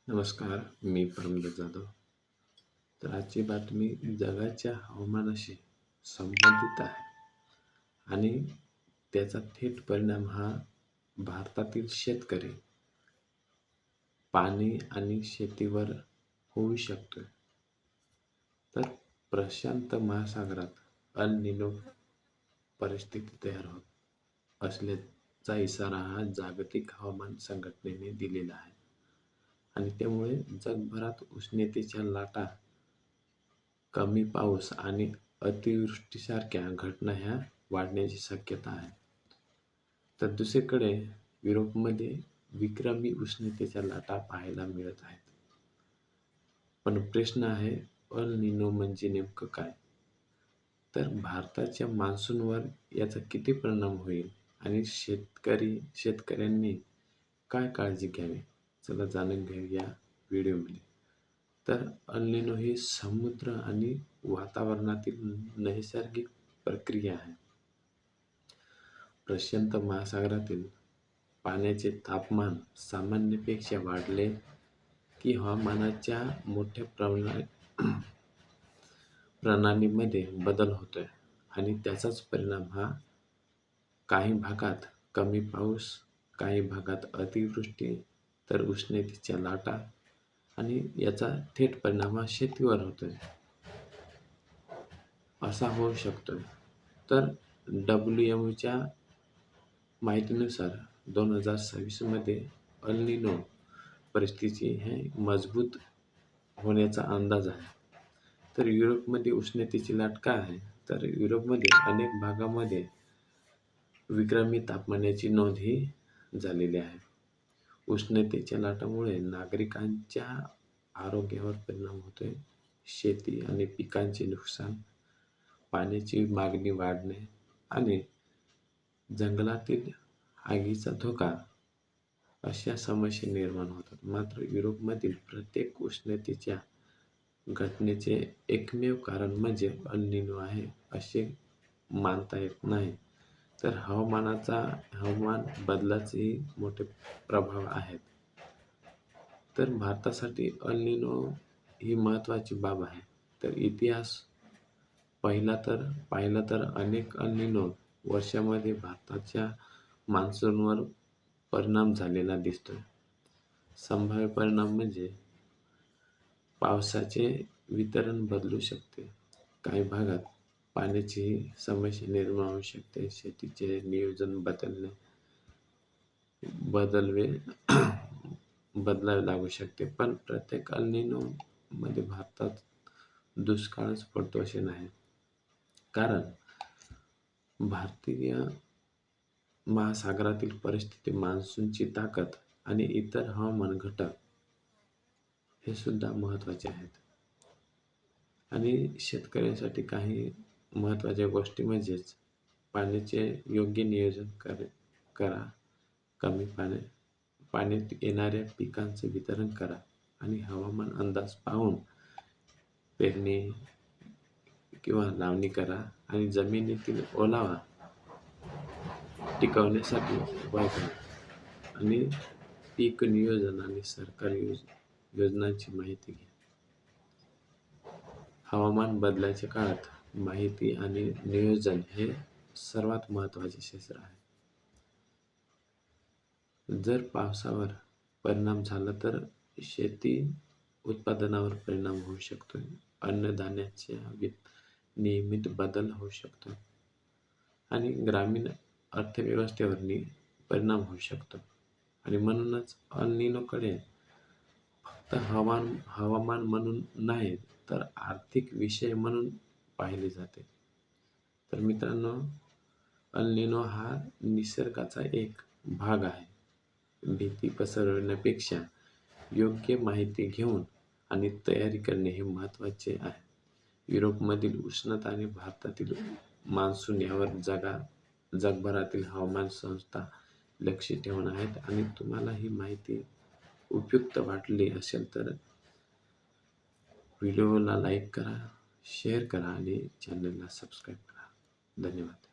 नमस्कार, मी परमजीत जाधव. तर आजची बातमी जगाच्या हवामानाशी संबंधित आहे आणि त्याचा थेट परिणाम हा भारतातील शेतकरी, पाणी आणि शेतीवर होऊ शकतो. तर प्रशांत महासागरात अल निनो परिस्थिती तयार होत असल्याचा इशारा हा जागतिक हवामान संघटनेने दिलेला आहे आणि त्यामुळे जगभरात उष्णतेच्या लाटा, कमी पाऊस आणि अतिवृष्टीसारख्या घटना ह्या वाढण्याची शक्यता आहे. तर दुसरीकडे युरोपमध्ये विक्रमी उष्णतेच्या लाटा पाहायला मिळत आहेत. पण प्रश्न आहे, अल निनो म्हणजे नेमकं काय? तर भारताच्या मान्सूनवर याचा किती परिणाम होईल आणि शेतकऱ्यांनी काय काळजी घ्यावी? चला जाणून घेऊया या व्हिडिओमध्ये. तर अल निनो ही समुद्र आणि वातावरणातील नैसर्गिक प्रक्रिया आहे. प्रशांत महासागरातील पाण्याचे तापमान सामान्यपेक्षा वाढले की हवामानाच्या मोठ्या प्रणालीमध्ये बदल होतोय आणि त्याचाच परिणाम हा काही भागात कमी पाऊस, काही भागात अतिवृष्टी, तर उष्णतेच्या लाटा आणि याचा थेट परिणाम हा शेतीवर होतोय, असा होऊ शकतोय. तर WMOच्या माहितीनुसार 2026 मध्ये अल निनो परिस्थिती हे मजबूत होण्याचा अंदाज आहे. तर युरोपमध्ये उष्णतेची लाट काय आहे? तर युरोपमध्ये अनेक भागामध्ये विक्रमी तापमानाची नोंदही झालेली आहे. उष्णतेच्या लाटामुळे नागरिकांच्या आरोग्यावर परिणाम होतोय. शेती आणि पिकांचे नुकसान, पाण्याची मागणी वाढणे आणि जंगलातील आगीचा धोका अशा समस्या निर्माण होतात. मात्र युरोपमधील प्रत्येक उष्णतेच्या घटनेचे एकमेव कारण म्हणजे अल निनो आहे असे मानता येत नाही. तर हवामान बदलाचेही मोठे प्रभाव आहेत. तर भारतासाठी अल निनो ही महत्त्वाची बाब आहे. तर इतिहास पाहिला तर अनेक अल निनो वर्षांमध्ये भारताच्या मान्सूनवर परिणाम झालेला दिसतोय. संभाव्य परिणाम म्हणजे पावसाचे वितरण बदलू शकते, काही भागात पाण्याची समस्या निर्माण होऊ शकते, शेतीचे नियोजन बदलावे लागू शकते. पण प्रत्येक अल निनो मध्ये भारतात दुष्काळच पडतो असे नाही. कारण भारतीय महासागरातील परिस्थिती, मान्सूनची ताकद आणि इतर हवामान घटक हे सुद्धा महत्त्वाचे आहेत. आणि शेतकऱ्यांसाठी काही महत्त्वाच्या गोष्टी म्हणजेच पाण्याचे योग्य नियोजन करा, कमी पाण्यात येणाऱ्या पिकांचे वितरण करा आणि हवामान अंदाज पाहून पेरणी किंवा लावणी करा आणि जमिनीतील ओलावा टिकवण्यासाठी उपाय करा आणि पीक नियोजन आणि सरकारी योजनांची माहिती घ्या. हवामान बदलाच्या काळात माहिती आणि नियोजन हे सर्वात महत्त्वाचे शस्त्र आहे. जर पावसावर परिणाम झाला तर शेती उत्पादनावर परिणाम होऊ शकतो. अन्नधान्याच्या नियमित बदल होऊ शकतो आणि ग्रामीण अर्थव्यवस्थेवर परिणाम होऊ शकतो. आणि म्हणूनच अल निनोकडे फक्त हवामान म्हणून नाही तर आर्थिक विषय म्हणून पाहिले जाते. तर मित्रांनो, अल निनो हा निसर्गाचा एक भाग आहे. भीती पसरवण्यापेक्षा योग्य माहिती घेऊन आणि तयारी करणे हे महत्त्वाचे आहे. युरोपमधील उष्णता आणि भारतातील मान्सून यावर जगभरातील हवामान संस्था लक्ष ठेवून आहेत. आणि तुम्हाला ही माहिती उपयुक्त वाटली असेल तर व्हिडिओला लाईक करा, शेअर करा आणि चॅनलला सबस्क्राईब करा. धन्यवाद.